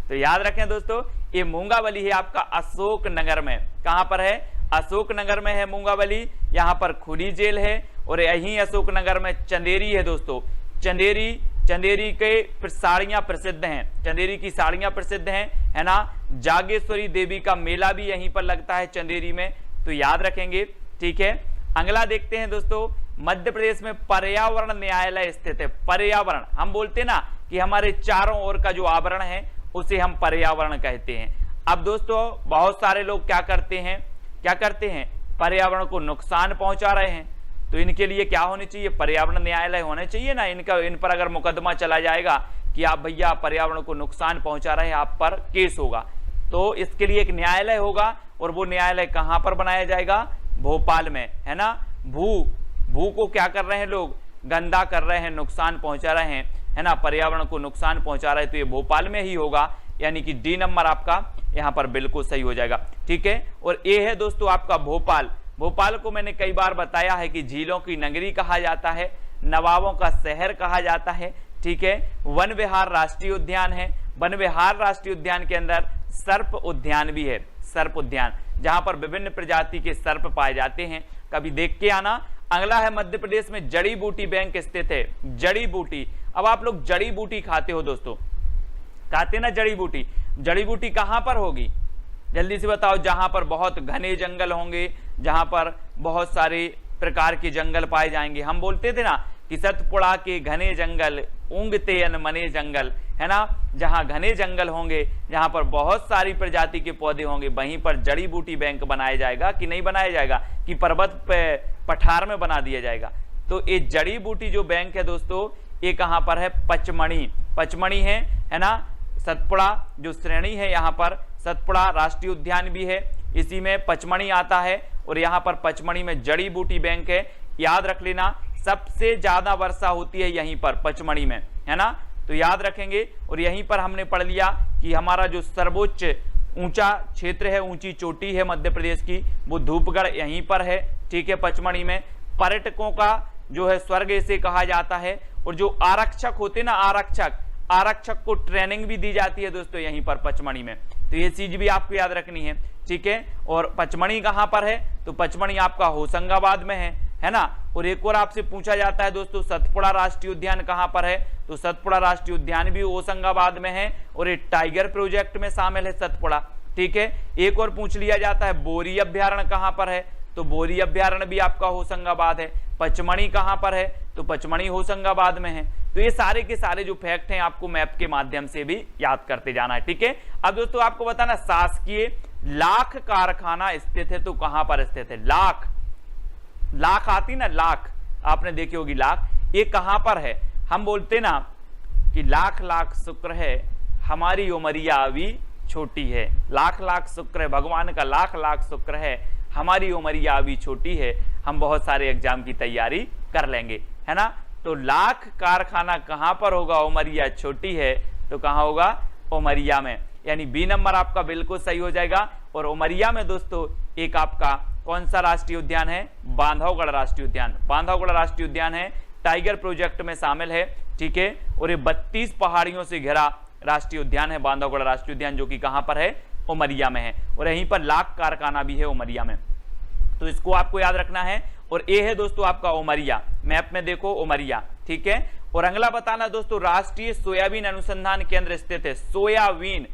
तो याद रखें दोस्तों ये मूंगावली है आपका अशोक नगर में, कहां पर है, अशोक नगर में है मूंगावली, यहां पर खुली जेल है। और यहीं अशोक नगर में चंदेरी है दोस्तों, चंदेरी के साड़ियां प्रसिद्ध हैं, चंदेरी की साड़ियां प्रसिद्ध हैं, है ना। जागेश्वरी देवी का मेला भी यहीं पर लगता है चंदेरी में, तो याद रखेंगे, ठीक है। अगला देखते हैं दोस्तों, मध्य प्रदेश में पर्यावरण न्यायालय स्थित है। पर्यावरण हम बोलते ना कि हमारे चारों ओर का जो आवरण है उसे हम पर्यावरण कहते हैं। अब दोस्तों बहुत सारे लोग क्या करते हैं, पर्यावरण को नुकसान पहुंचा रहे हैं, तो इनके लिए क्या होने चाहिए, पर्यावरण न्यायालय होने चाहिए ना। इन पर अगर मुकदमा चला जाएगा कि आप भैया पर्यावरण को नुकसान पहुंचा रहे हैं, आप पर केस होगा, तो इसके लिए एक न्यायालय होगा। और वो न्यायालय कहां पर बनाया जाएगा, भोपाल में, है ना। भू को क्या कर रहे हैं लोग, गंदा कर रहे हैं, नुकसान पहुंचा रहे हैं, है ना, पर्यावरण को नुकसान पहुंचा रहे हैं, तो ये भोपाल में ही होगा, यानी कि डी नंबर आपका यहां पर बिल्कुल सही हो जाएगा, ठीक है। और ये है दोस्तों आपका भोपाल। भोपाल को मैंने कई बार बताया है कि झीलों की नगरी कहा जाता है, नवाबों का शहर कहा जाता है, ठीक है। वन विहार राष्ट्रीय उद्यान है, वन विहार राष्ट्रीय उद्यान के अंदर सर्प उद्यान भी है, सर्प उद्यान, जहां पर विभिन्न प्रजाति के सर्प पाए जाते हैं, कभी देख के आना। अगला है मध्य प्रदेश में जड़ी बूटी बैंक स्थित है, जड़ी बूटी। अब आप लोग जड़ी बूटी खाते हो दोस्तों, खाते ना जड़ी बूटी, जड़ी बूटी कहां पर होगी, जल्दी से बताओ। जहां पर बहुत घने जंगल होंगे, जहां पर बहुत सारे प्रकार के जंगल पाए जाएंगे, हम बोलते थे ना कि सतपुड़ा के घने जंगल ऊंगते अनमने जंगल, है ना। जहां घने जंगल होंगे, जहां पर बहुत सारी प्रजाति के पौधे होंगे, वहीं पर जड़ी बूटी बैंक बनाया जाएगा कि नहीं बनाया जाएगा, कि पर्वत पे पठार में बना दिया जाएगा। तो ये जड़ी बूटी जो बैंक है दोस्तों, ये कहां पर है, पचमणी है ना। सतपुड़ा जो श्रेणी है, यहाँ पर सतपुड़ा राष्ट्रीय उद्यान भी है, इसी में पचमणी आता है और यहाँ पर पचमणी में जड़ी बूटी बैंक है। याद रख लेना, सबसे ज्यादा वर्षा होती है यहीं पर पचमणी में, है ना, तो याद रखेंगे। और यहीं पर हमने पढ़ लिया कि हमारा जो सर्वोच्च ऊंचा क्षेत्र है, ऊंची चोटी है मध्य प्रदेश की, वो धूपगढ़ यहीं पर है, ठीक है, पचमणी में। पर्यटकों का जो है स्वर्ग इसे कहा जाता है। और जो आरक्षक होते ना, आरक्षक को ट्रेनिंग भी दी जाती है दोस्तों यहीं पर पचमणी में, तो ये चीज भी आपको याद रखनी है, ठीक है। और पचमणी कहां पर है, तो पचमणी आपका होशंगाबाद में है ना। और एक और आपसे पूछा जाता है दोस्तों, सतपुड़ा राष्ट्रीय उद्यान कहां पर है, तो सतपुड़ा राष्ट्रीय उद्यान भी होशंगाबाद में है और ये टाइगर प्रोजेक्ट में शामिल है सतपुड़ा, ठीक है। एक और पूछ लिया जाता है बोरी अभ्यारण्य कहां पर है, तो बोरी अभ्यारण्य भी आपका होशंगाबाद है। पचमणी कहां पर है, तो पचमणी होशंगाबाद में है। तो ये सारे के सारे जो फैक्ट हैं आपको मैप के माध्यम से भी याद करते जाना है, ठीक है। अब दोस्तों आपको बताना, शासकीय लाख कारखाना स्थित है तो कहां पर स्थित है। लाख आती ना, लाख आपने देखी होगी, लाख, ये कहां पर है। हम बोलते ना कि लाख लाख शुक्र है हमारी उमरिया अभी छोटी है, लाख लाख शुक्र है, भगवान का लाख लाख शुक्र है हमारी उमरिया अभी छोटी है, हम बहुत सारे एग्जाम की तैयारी कर लेंगे, है ना। तो लाख कारखाना कहां पर होगा, उमरिया छोटी है, तो कहां होगा, उमरिया में, यानी बी नंबर आपका बिल्कुल सही हो जाएगा। और उमरिया में दोस्तों एक आपका कौन सा राष्ट्रीय उद्यान है, बांधवगढ़ राष्ट्रीय उद्यान, बांधवगढ़ राष्ट्रीय उद्यान है, टाइगर प्रोजेक्ट में शामिल है, ठीक है। और ये 32 पहाड़ियों से घिरा राष्ट्रीय उद्यान है बांधवगढ़ राष्ट्रीय उद्यान, जो कि कहां पर है, उमरिया में है। और यहीं पर लाख कारखाना भी है उमरिया में, तो इसको आपको याद रखना है। और ये है दोस्तों आपका उमरिया, मैप में देखो उमरिया, ठीक है। और अगला बताना दोस्तों, राष्ट्रीय सोयाबीन अनुसंधान केंद्र स्थित है, सोयाबीन।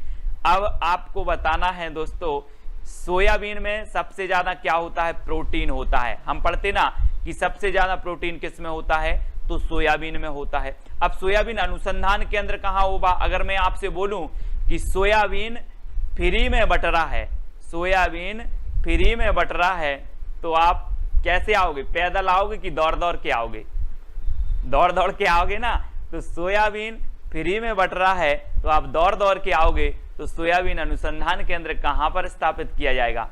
अब आपको बताना है दोस्तों, सोयाबीन में सबसे ज्यादा क्या होता है, प्रोटीन होता है। हम पढ़ते ना कि सबसे ज्यादा प्रोटीन किस में होता है, तो सोयाबीन में होता है। अब सोयाबीन अनुसंधान केंद्र कहां होगा, अगर मैं आपसे बोलूं कि सोयाबीन फ्री में बट रहा है, सोयाबीन फ्री में बट रहा है, तो आप कैसे आओगे, पैदल आओगे कि दौड़ दौड़ के आओगे, दौड़ दौड़ के आओगे ना। तो सोयाबीन फ्री में बट रहा है तो आप दौड़ दौड़ के आओगे। तो सोयाबीन अनुसंधान केंद्र कहां पर स्थापित किया जाएगा,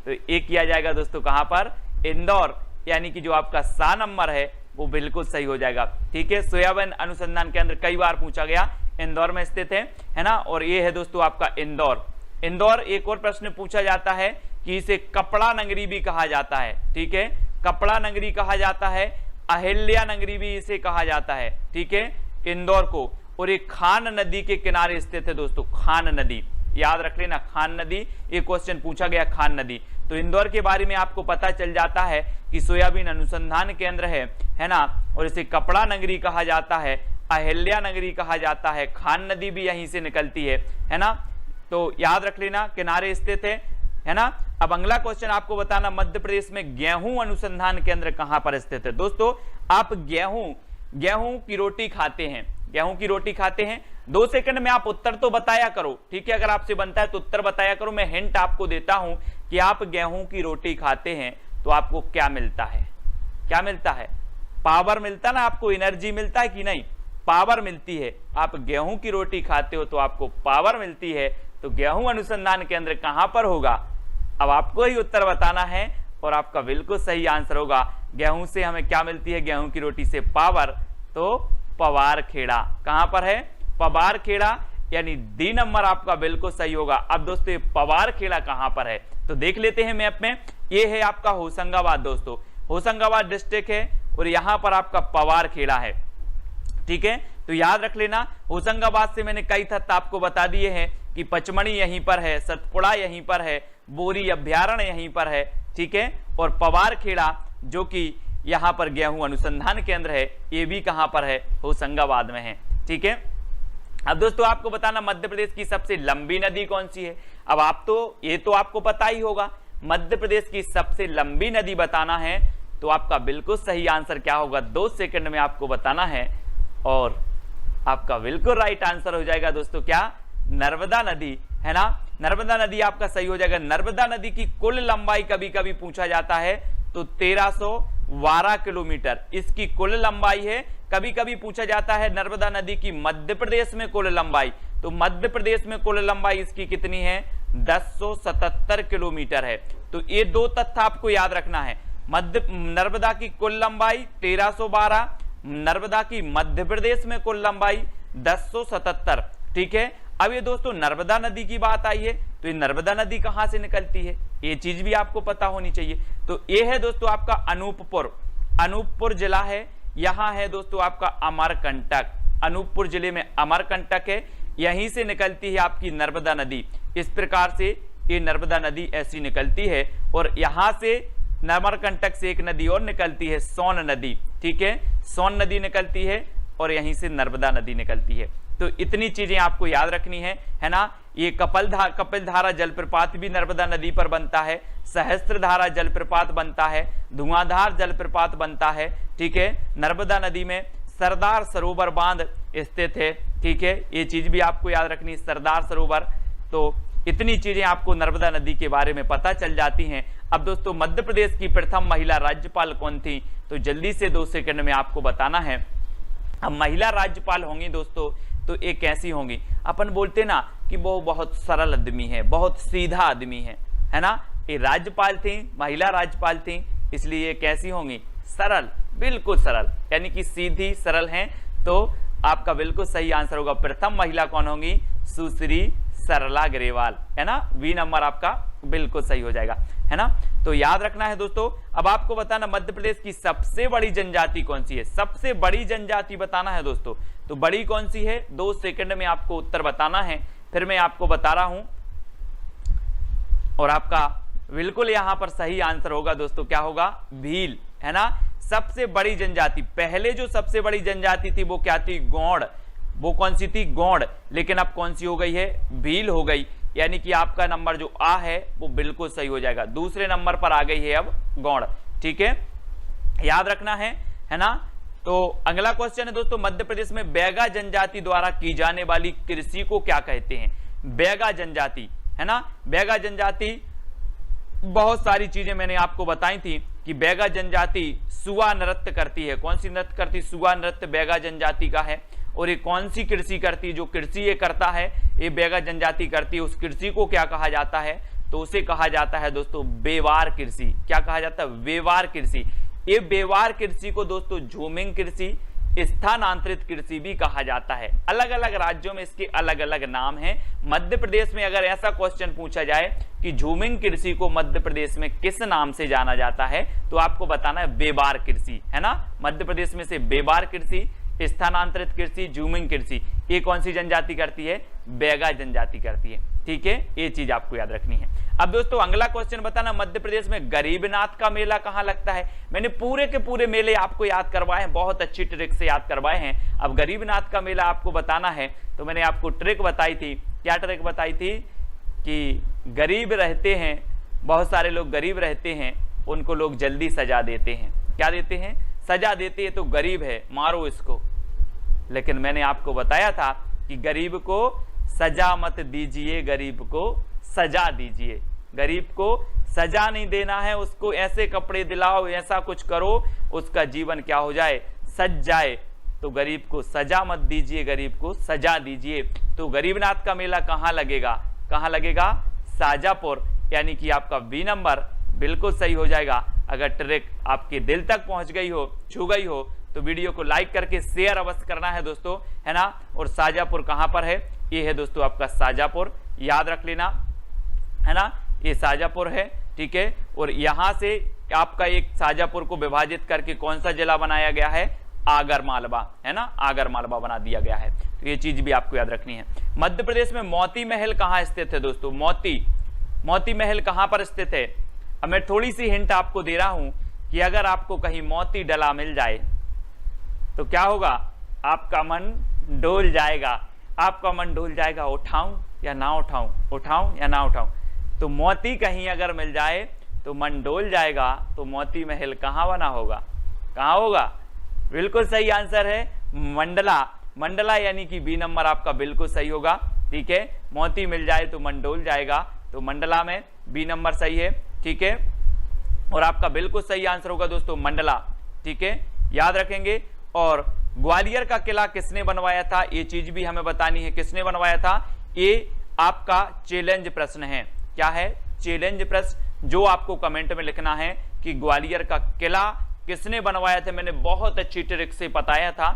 तो एक किया जाएगा दोस्तों कहां पर, इंदौर, यानी कि जो आपका सा नंबर है वो बिल्कुल सही हो जाएगा, ठीक है। सोयाबीन अनुसंधान केंद्र कई बार पूछा गया, इंदौर में स्थित है ना। और ये है दोस्तों आपका इंदौर। इंदौर, एक और प्रश्न पूछा जाता है कि इसे कपड़ा नगरी भी कहा जाता है, ठीक है, कपड़ा नगरी कहा जाता है, अहिल्या नगरी भी इसे कहा जाता है, ठीक है, इंदौर को। और एक खान नदी के किनारे स्थित है दोस्तों, खान नदी, याद रख लेना, खान नदी, एक क्वेश्चन पूछा गया, खान नदी। तो इंदौर के बारे में आपको पता चल जाता है कि सोयाबीन अनुसंधान केंद्र है ना, और इसे कपड़ा नगरी कहा जाता है, अहिल्या नगरी कहा जाता है, खान नदी भी यहीं से निकलती है ना। तो याद रख लेना, किनारे स्थित है ना। अब अगला क्वेश्चन आपको बताना, मध्य प्रदेश में गेहूं अनुसंधान केंद्र कहां पर स्थित है। दोस्तों आप गेहूं की रोटी खाते हैं, गेहूं की रोटी खाते हैं, 2 सेकंड में आप उत्तर तो बताया करो, ठीक है। अगर आपसे बनता है तो उत्तर बताया करो। मैं हिंट आपको देता हूं कि आप गेहूं की रोटी खाते हैं तो आपको क्या मिलता है, क्या मिलता है, पावर मिलता ना, आपको एनर्जी मिलता है कि नहीं, पावर मिलती है। आप गेहूं की रोटी खाते हो तो आपको पावर मिलती है। तो गेहूं अनुसंधान केंद्र कहां पर होगा, अब आपको ही उत्तर बताना है और आपका बिल्कुल सही आंसर होगा, गेहूं से हमें क्या मिलती है, गेहूं की रोटी से पावर, तो पवार खेड़ा। कहां पर है, पवार खेड़ा, यानी डी नंबर आपका बिल्कुल सही होगा। अब दोस्तों ये पवार खेड़ा कहां पर है, तो देख लेते हैं मैप में। ये है आपका होशंगाबाद दोस्तों, होशंगाबाद डिस्ट्रिक्ट है और यहां पर आपका पवार खेड़ा है, ठीक है। तो याद रख लेना, होशंगाबाद से मैंने कई तथ्य आपको बता दिए हैं कि पचमणी यहीं पर है, सतपुड़ा यहीं पर है, बोरी अभ्यारण्य यहीं पर है, ठीक है। और पवार खेड़ा जो कि यहां पर गेहूं अनुसंधान केंद्र है, ये भी कहां पर है, होशंगाबाद में है, ठीक है। अब दोस्तों आपको बताना, मध्य प्रदेश की सबसे लंबी नदी कौन सी है। अब आप तो ये तो आपको पता ही होगा, मध्य प्रदेश की सबसे लंबी नदी बताना है, तो आपका बिल्कुल सही आंसर क्या होगा, 2 सेकंड में आपको बताना है और आपका बिल्कुल राइट आंसर हो जाएगा दोस्तों क्या, नर्मदा नदी, है ना। नर्मदा नदी आपका सही हो जाएगा। नर्मदा नदी की कुल लंबाई कभी कभी पूछा जाता है तो 1312 किलोमीटर इसकी कुल लंबाई है। कभी कभी पूछा जाता है नर्मदा नदी की मध्य प्रदेश में कुल लंबाई, तो मध्य प्रदेश में कुल लंबाई इसकी कितनी है, 1077 किलोमीटर है। तो ये दो तथ्य आपको याद रखना है। नर्मदा की कुल लंबाई 1312, नर्मदा की मध्य प्रदेश में कुल लंबाई 1077। ठीक है, अब ये दोस्तों नर्मदा नदी की बात आई है, तो ये नर्मदा नदी कहां से निकलती है, ये चीज भी आपको पता होनी चाहिए। तो ये है दोस्तों आपका अनूपपुर जिला है। यहां है दोस्तों आपका अमरकंटक, अनूपपुर जिले में अमरकंटक है, यहीं से निकलती है आपकी नर्मदा नदी। इस प्रकार से ये नर्मदा नदी ऐसी निकलती है। और यहां से अमरकंटक से एक नदी और निकलती है, सोन नदी। ठीक है, सोन नदी निकलती है और यहीं से नर्मदा नदी निकलती है। तो इतनी चीजें आपको याद रखनी है ना। ये कपिलधारा जलप्रपात भी नर्मदा नदी पर बनता है, सहस्त्रधारा जलप्रपात बनता है, धुआंधार जलप्रपात बनता है। ठीक है, नर्मदा नदी में सरदार सरोवर बांध स्थित है। ठीक है, ये चीज भी आपको याद रखनी है, सरदार सरोवर। तो इतनी चीजें आपको नर्मदा नदी के बारे में पता चल जाती हैं। अब दोस्तों मध्य प्रदेश की प्रथम महिला राज्यपाल कौन थी, तो जल्दी से 2 सेकंड में आपको बताना है। अब महिला राज्यपाल होंगी दोस्तों, तो ये कैसी होंगी, अपन बोलते ना कि वो बहुत सरल आदमी है, बहुत सीधा आदमी है ना। ये राज्यपाल थी, महिला राज्यपाल थी, इसलिए ये कैसी होंगी, सरल, बिल्कुल सरल, यानी कि सीधी सरल हैं। तो आपका बिल्कुल सही आंसर होगा, प्रथम महिला कौन होंगी, सुश्री सरला ग्रेवाल, है ना। बी नंबर आपका बिल्कुल सही हो जाएगा, है ना। तो याद रखना है दोस्तों। अब आपको बताना मध्य प्रदेश की सबसे बड़ी जनजाति कौन सी है, सबसे बड़ी जनजाति बताना है दोस्तों। तो बड़ी कौन सी है, 2 सेकंड में आपको उत्तर बताना है, फिर मैं आपको बता रहा हूं। और आपका बिल्कुल यहां पर सही आंसर होगा दोस्तों, क्या होगा, भील, है ना। सबसे बड़ी जनजाति, पहले जो सबसे बड़ी जनजाति थी वो क्या थी, गौड़। वो कौन सी थी, गौड़, लेकिन अब कौन सी हो गई है, भील हो गई। यानी कि आपका नंबर जो आ है वो बिल्कुल सही हो जाएगा, दूसरे नंबर पर आ गई है अब गौड़। ठीक है, याद रखना है ना। तो अगला क्वेश्चन है दोस्तों, मध्य प्रदेश में बैगा जनजाति द्वारा की जाने वाली कृषि को क्या कहते हैं, बैगा जनजाति, है ना। बैगा जनजाति, बहुत सारी चीजें मैंने आपको बताई थी कि बैगा जनजाति सुआ नृत्य करती है। कौन सी नृत्य करती, सुआ नृत्य बैगा जनजाति का है। और ये कौन सी कृषि करती है, जो कृषि ये करता है, ये बैगा जनजाति करती है, उस कृषि को क्या कहा जाता है, तो उसे कहा जाता है दोस्तों बेवार कृषि। क्या कहा जाता है, बेवार कृषि। ये बेवार कृषि को दोस्तों झूमिंग कृषि, स्थानांतरित कृषि भी कहा जाता है। अलग अलग राज्यों में इसके अलग अलग नाम हैं। मध्य प्रदेश में अगर ऐसा क्वेश्चन पूछा जाए कि झूमिंग कृषि को मध्य प्रदेश में किस नाम से जाना जाता है, तो आपको बताना है बेवार कृषि, है ना। मध्य प्रदेश में से बेवार कृषि, स्थानांतरित कृषि, झूमिंग कृषि, ये कौन सी जनजाति करती है, बैगा जनजाति करती है। ठीक है, ये चीज आपको याद रखनी है। अब दोस्तों अगला क्वेश्चन बताना, मध्य प्रदेश में गरीबनाथ का मेला कहां लगता है। मैंने पूरे के पूरे मेले आपको याद करवाए हैं, बहुत अच्छी ट्रिक से याद करवाए हैं। अब गरीबनाथ का मेला आपको बताना है, तो मैंने आपको ट्रिक बताई थी। क्या ट्रिक बताई थी कि गरीब रहते हैं, बहुत सारे लोग गरीब रहते हैं, उनको लोग जल्दी सजा देते हैं। क्या देते हैं, सजा देते हैं। तो गरीब है, मारो इसको। लेकिन मैंने आपको बताया था कि गरीब को सजा मत दीजिए, गरीब को सजा दीजिए। गरीब को सजा नहीं देना है, उसको ऐसे कपड़े दिलाओ, ऐसा कुछ करो, उसका जीवन क्या हो जाए, सज जाए। तो गरीब को सजा मत दीजिए, गरीब को सजा दीजिए। तो गरीबनाथ का मेला कहां लगेगा, कहां लगेगा, शाजापुर, यानी कि आपका बी नंबर बिल्कुल सही हो जाएगा। अगर ट्रिक आपके दिल तक पहुंच गई हो, छू गई हो, तो वीडियो को लाइक करके शेयर अवश्य करना है दोस्तों, है ना। और शाजापुर कहां पर है, ये है दोस्तों आपका शाजापुर, याद रख लेना, है ना। ये शाजापुर है, ठीक है। और यहां से आपका एक शाजापुर को विभाजित करके कौन सा जिला बनाया गया है, आगर मालवा, है ना, आगर मालवा बना दिया गया है। तो ये चीज भी आपको याद रखनी है। मध्य प्रदेश में मोती महल कहां स्थित है दोस्तों, मोती महल कहां पर स्थित है। अब मैं थोड़ी सी हिंट आपको दे रहा हूं कि अगर आपको कहीं मोती डला मिल जाए तो क्या होगा, आपका मन डोल जाएगा, आपका मन डोल जाएगा, उठाऊं या ना उठाऊं, उठाऊं या ना उठाऊं। तो मोती कहीं अगर मिल जाए तो मन डोल जाएगा। तो मोती महल कहां बना होगा, कहां होगा, बिल्कुल सही आंसर है मंडला, मंडला, यानी कि बी नंबर आपका बिल्कुल सही होगा। ठीक है, मोती मिल जाए तो मन डोल जाएगा, तो मंडला में बी नंबर सही है। ठीक है, और आपका बिल्कुल सही आंसर होगा दोस्तों मंडला। ठीक है, याद रखेंगे। और ग्वालियर का किला किसने बनवाया था, ये चीज भी हमें बतानी है, किसने बनवाया था। ये आपका चैलेंज प्रश्न है। क्या है? चैलेंज प्रश्न, जो आपको कमेंट में लिखना है कि ग्वालियर का किला किसने बनवाया था, मैंने बहुत अच्छी ट्रिक से बताया था,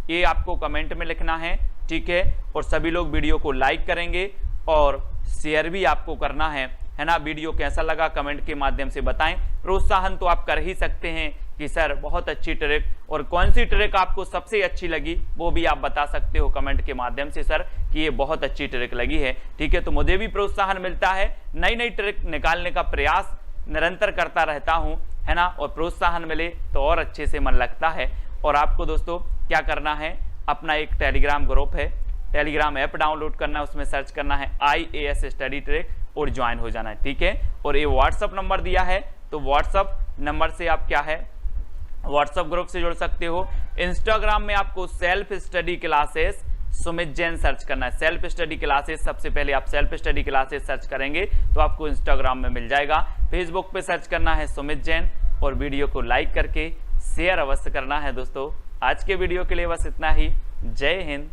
ये आपको कमेंट में लिखना है, ठीक है। और सभी लोग वीडियो को लाइक करेंगे और शेयर भी आपको करना है ना। वीडियो कैसा लगा कमेंट के माध्यम से बताएं। प्रोत्साहन तो आप कर ही सकते हैं कि सर बहुत अच्छी ट्रिक, और कौन सी ट्रिक आपको सबसे अच्छी लगी वो भी आप बता सकते हो कमेंट के माध्यम से, सर कि ये बहुत अच्छी ट्रिक लगी है, ठीक है। तो मुझे भी प्रोत्साहन मिलता है, नई नई ट्रिक निकालने का प्रयास निरंतर करता रहता हूं, है ना। और प्रोत्साहन मिले तो और अच्छे से मन लगता है। और आपको दोस्तों क्या करना है, अपना एक टेलीग्राम ग्रुप है, टेलीग्राम ऐप डाउनलोड करना है, उसमें सर्च करना है IAS स्टडी ट्रिक और ज्वाइन हो जाना है, ठीक है। और ये व्हाट्सअप नंबर दिया है, तो व्हाट्सअप नंबर से आप क्या है व्हाट्सअप ग्रुप से जुड़ सकते हो। इंस्टाग्राम में आपको self study classes Sumit Jain search करना है। सेल्फ स्टडी क्लासेस, सबसे पहले आप सेल्फ स्टडी क्लासेस सर्च करेंगे तो आपको इंस्टाग्राम में मिल जाएगा। फेसबुक पे सर्च करना है सुमित जैन, और वीडियो को लाइक करके शेयर अवश्य करना है। दोस्तों आज के वीडियो के लिए बस इतना ही। जय हिंद।